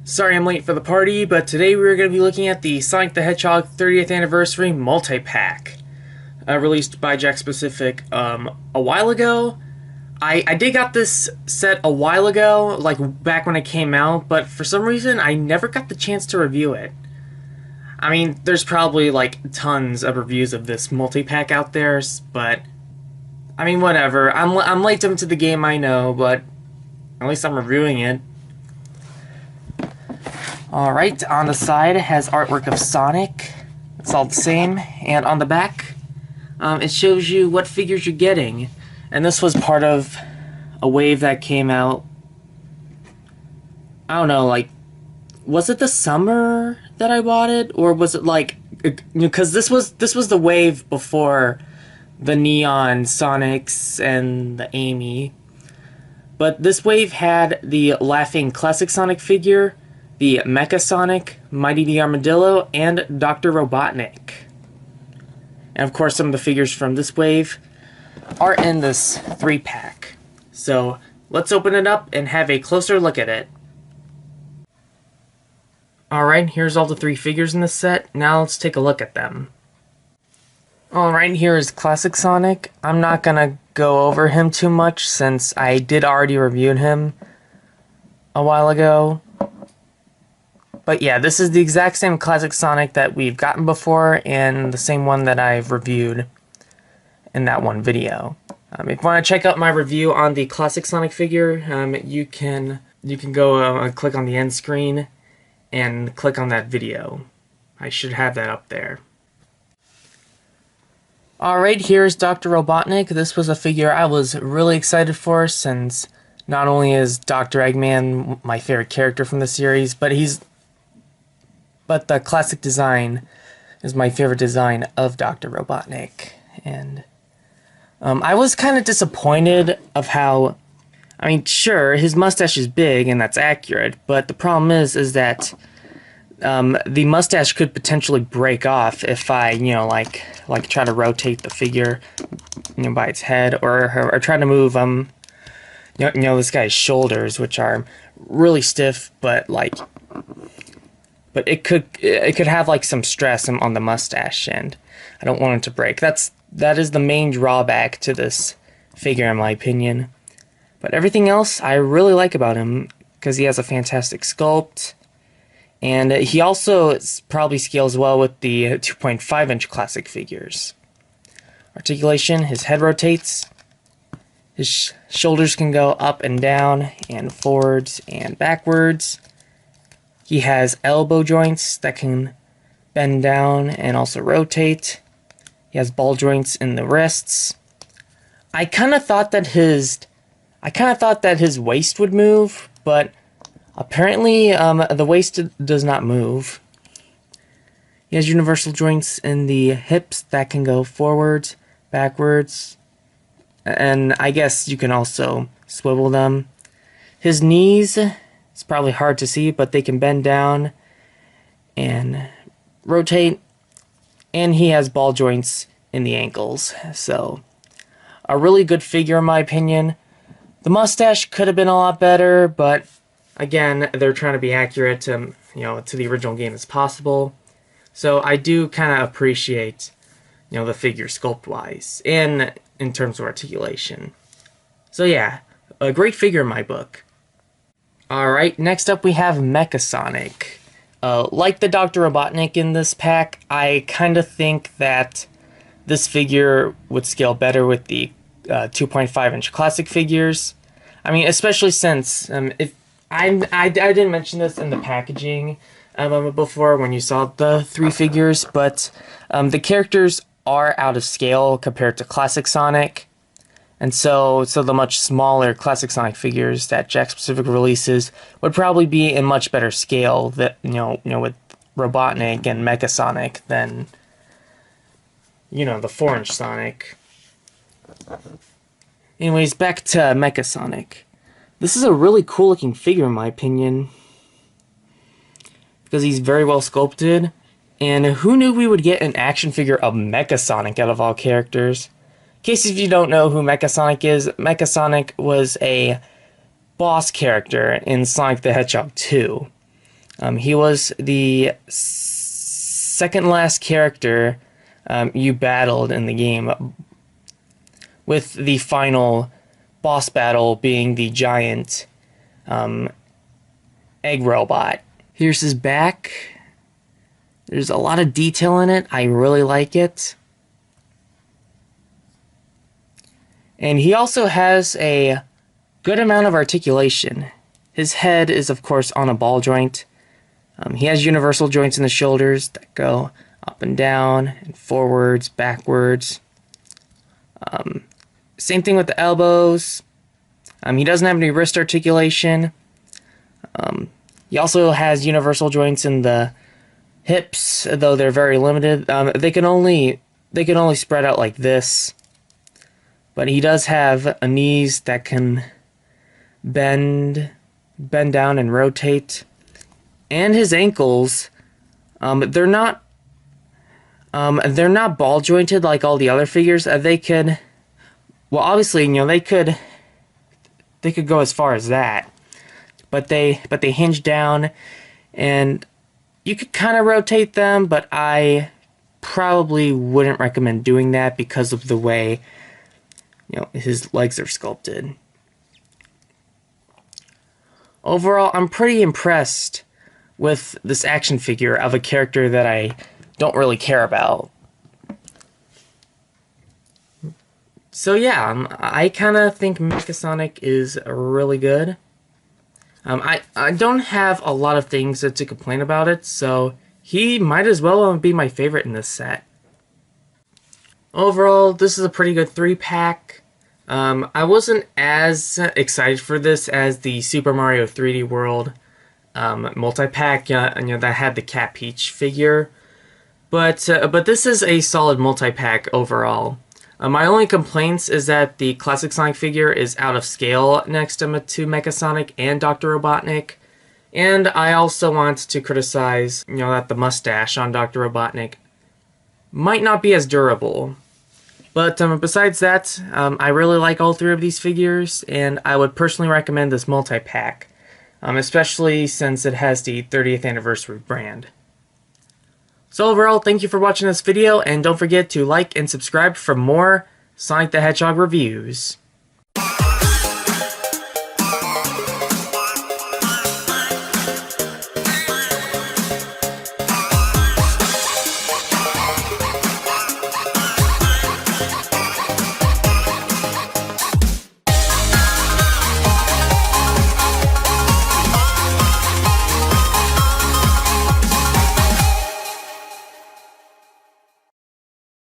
Sorry I'm late for the party, but today we're going to be looking at the Sonic the Hedgehog 30th Anniversary Multi-Pack, released by Jakks a while ago. I did got this set a while ago, like back when it came out, but for some reason I never got the chance to review it. I mean, there's probably like tons of reviews of this multi-pack out there, but I mean, whatever. I'm late into the game, I know, but at least I'm reviewing it. Alright, on the side it has artwork of Sonic. It's all the same. And on the back, it shows you what figures you're getting. And this was part of a wave that came out, I don't know, like, was it the summer that I bought it? Or was it like, because this was the wave before the Neon Sonics and the Amy. But this wave had the Laughing Classic Sonic figure, the Mecha Sonic, Mighty the Armadillo, and Dr. Robotnik. And of course some of the figures from this wave are in this 3-pack. So let's open it up and have a closer look at it. Alright, here's all the 3 figures in this set. Now let's take a look at them. Alright, here is Classic Sonic. I'm not gonna go over him too much since I did already review him a while ago. But yeah, this is the exact same Classic Sonic that we've gotten before, and the same one that I've reviewed in that one video. If you want to check out my review on the Classic Sonic figure, you can go click on the end screen and click on that video. I should have that up there. Alright, here's Dr. Robotnik. This was a figure I was really excited for, since not only is Dr. Eggman my favorite character from the series, but the classic design is my favorite design of Dr. Robotnik. And I was kind of disappointed of how, I mean, sure, his mustache is big and that's accurate, but the problem is that the mustache could potentially break off if I, like try to rotate the figure, by its head, or try to move this guy's shoulders, which are really stiff, but it could have like some stress on the mustache, and I don't want it to break. That is the main drawback to this figure, in my opinion. But everything else I really like about him, because he has a fantastic sculpt, and he also probably scales well with the 2.5-inch classic figures. Articulation, his head rotates, his shoulders can go up and down, and forwards and backwards. He has elbow joints that can bend down and also rotate. He has ball joints in the wrists. I kind of thought that his waist would move, but apparently the waist does not move. He has universal joints in the hips that can go forwards, backwards, and I guess you can also swivel them. His knees, it's probably hard to see, but they can bend down and rotate, and he has ball joints in the ankles. So, a really good figure in my opinion. The mustache could have been a lot better, but again, they're trying to be accurate to the original game as possible. So I do kind of appreciate the figure sculpt-wise and in terms of articulation. So yeah, a great figure in my book. Alright, next up we have Mecha Sonic. Like the Dr. Robotnik in this pack, I kind of think that this figure would scale better with the 2.5-inch classic figures. I mean, especially since, I didn't mention this in the packaging before when you saw the 3 figures, but the characters are out of scale compared to classic Sonic. And so the much smaller classic Sonic figures that Jakks releases would probably be in much better scale that with Robotnik and Mecha Sonic than the 4-inch Sonic. Anyways, back to Mecha Sonic. This is a really cool looking figure in my opinion, because he's very well sculpted, and who knew we would get an action figure of Mecha Sonic out of all characters. In case if you don't know who Mecha Sonic is, Mecha Sonic was a boss character in Sonic the Hedgehog 2. He was the second last character you battled in the game, with the final boss battle being the giant egg robot. Here's his back. There's a lot of detail in it. I really like it. And he also has a good amount of articulation. His head is, of course, on a ball joint. He has universal joints in the shoulders that go up and down, and forwards, backwards. Same thing with the elbows. He doesn't have any wrist articulation. He also has universal joints in the hips, though they're very limited. They can only spread out like this. But he does have a knees that can bend down and rotate. And his ankles, they're not ball jointed like all the other figures. They could, well, obviously, they could go as far as that, but they hinge down, and you could kind of rotate them, but I probably wouldn't recommend doing that because of the way his legs are sculpted. Overall, I'm pretty impressed with this action figure of a character that I don't really care about. So yeah, I kind of think Mecha Sonic is really good. I don't have a lot of things to complain about it, so he might as well be my favorite in this set. Overall, this is a pretty good 3-pack. I wasn't as excited for this as the Super Mario 3D World multi-pack, that had the Cat Peach figure. But this is a solid multi-pack overall. My only complaints is that the classic Sonic figure is out of scale next to Mecha Sonic and Dr. Robotnik. And I also want to criticize, that the mustache on Dr. Robotnik might not be as durable. But besides that, I really like all 3 of these figures, and I would personally recommend this multi-pack, especially since it has the 30th anniversary brand. So overall, thank you for watching this video, and don't forget to like and subscribe for more Sonic the Hedgehog reviews.